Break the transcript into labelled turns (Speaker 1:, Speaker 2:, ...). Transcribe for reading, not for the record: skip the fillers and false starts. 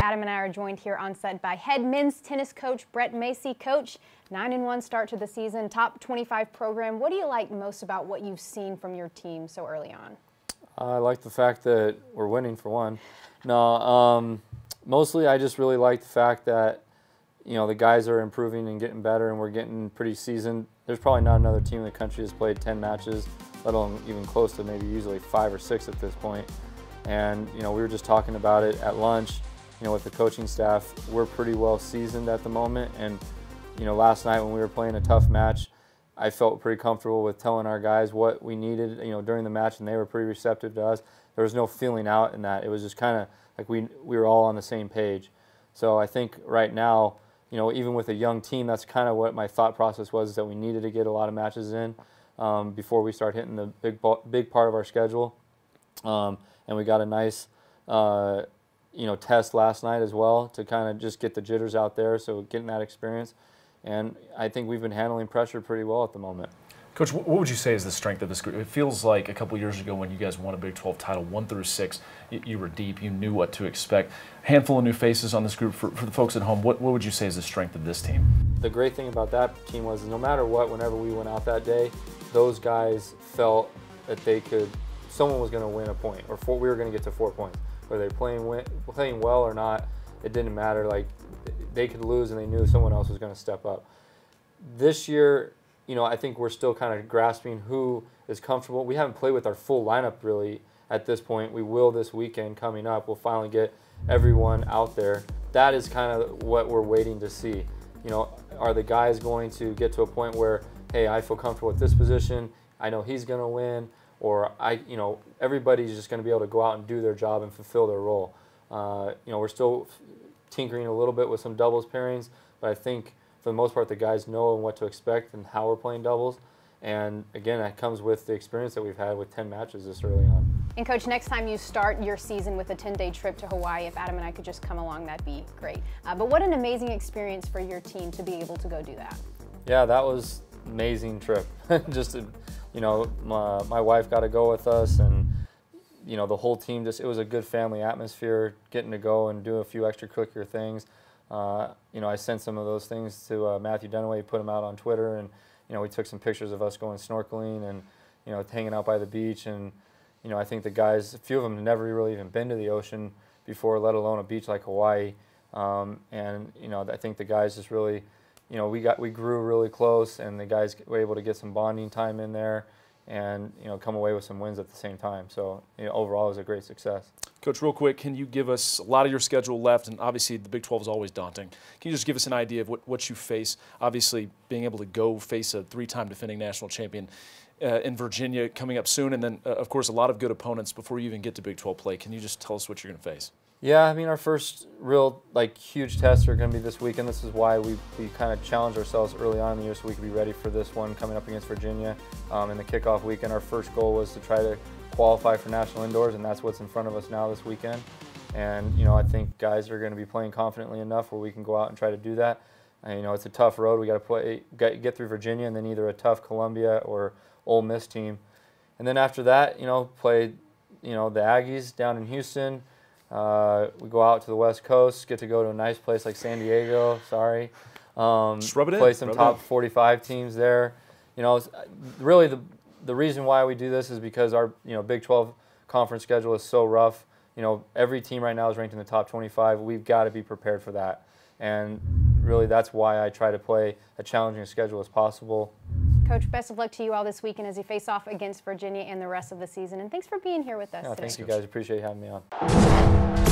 Speaker 1: Adam and I are joined here on set by head men's tennis coach Brett Masi. Coach, 9-1 start to the season, top 25 program. What do you like most about what you've seen from your team so early on?
Speaker 2: I like the fact that we're winning, for one. No, mostly I just really like the fact that, you know, the guys are improving and getting better, and we're getting pretty seasoned. There's probably not another team in the country that's played 10 matches, let alone even close to maybe usually 5 or 6 at this point. And, you know, we were just talking about it at lunch, you know, with the coaching staff. We're pretty well seasoned at the moment, and, you know, last night when we were playing a tough match, I felt pretty comfortable with telling our guys what we needed, you know, during the match, and they were pretty receptive to us. There was no feeling out in that. It was just kind of like we were all on the same page. So I think right now, you know, even with a young team, that's kind of what my thought process was, is that we needed to get a lot of matches in before we start hitting the big part of our schedule. And we got a nice, you know, test last night as well to kind of just get the jitters out there, so getting that experience. And I think we've been handling pressure pretty well at the moment.
Speaker 3: Coach, what would you say is the strength of this group? It feels like a couple years ago when you guys won a Big 12 title, 1 through 6, you were deep, you knew what to expect. Handful of new faces on this group. For the folks at home, what would you say is the strength of this team?
Speaker 2: The great thing about that team was no matter what, whenever we went out that day, those guys felt that someone was going to win a point, or we were going to get to 4 points. Whether they're playing well or not, it didn't matter. Like, they could lose and they knew someone else was going to step up. This year, you know, I think we're still kind of grasping who is comfortable. We haven't played with our full lineup really at this point. We will this weekend coming up. We'll finally get everyone out there. That is kind of what we're waiting to see. You know, are the guys going to get to a point where, hey, I feel comfortable with this position, I know he's going to win, or you know, everybody's just going to be able to go out and do their job and fulfill their role. You know, we're still tinkering a little bit with some doubles pairings, but I think for the most part the guys know what to expect and how we're playing doubles. And again, that comes with the experience that we've had with 10 matches this early on.
Speaker 1: And Coach, next time you start your season with a 10-day trip to Hawaii, if Adam and I could just come along, that'd be great. But what an amazing experience for your team to be able to go do that.
Speaker 2: Yeah, that was an amazing trip. Just to, you know, my wife got to go with us, and you know, the whole team, it was a good family atmosphere, getting to go and do a few extracurricular things. You know, I sent some of those things to Matthew Dunaway, put them out on Twitter, and you know, we took some pictures of us going snorkeling and, you know, hanging out by the beach. And you know, I think the guys, a few of them had never really even been to the ocean before, let alone a beach like Hawaii. And you know, I think the guys just really, you know, we grew really close, and the guys were able to get some bonding time in there, and you know, come away with some wins at the same time. So you know, overall, it was a great success.
Speaker 3: Coach, real quick, can you give us a lot of your schedule left? And obviously, the Big 12 is always daunting. Can you just give us an idea of what you face? Obviously, being able to go face a 3-time defending national champion in Virginia coming up soon, and then, of course, a lot of good opponents before you even get to Big 12 play. Can you just tell us what you're going to face?
Speaker 2: Yeah, I mean, our first real, huge tests are going to be this weekend. This is why we kind of challenged ourselves early on in the year so we could be ready for this one coming up against Virginia. In the kickoff weekend, our first goal was to try to qualify for national indoors, and that's what's in front of us now this weekend. And you know, I think guys are going to be playing confidently enough where we can go out and try to do that. And, you know, it's a tough road. We got to get through Virginia, and then either a tough Columbia or Ole Miss team. And then after that, you know, play, you know, the Aggies down in Houston. We go out to the West Coast, get to go to a nice place like San Diego. Sorry,
Speaker 3: just rub it in.
Speaker 2: Play some top 45 teams there. You know, really the reason why we do this is because our, you know, Big 12 conference schedule is so rough. You know, every team right now is ranked in the top 25. We've got to be prepared for that, and really that's why I try to play a challenging schedule as possible.
Speaker 1: Coach, best of luck to you all this weekend as you face off against Virginia and the rest of the season. And thanks for being here with us today.
Speaker 2: Thanks, you guys. Appreciate you having me on.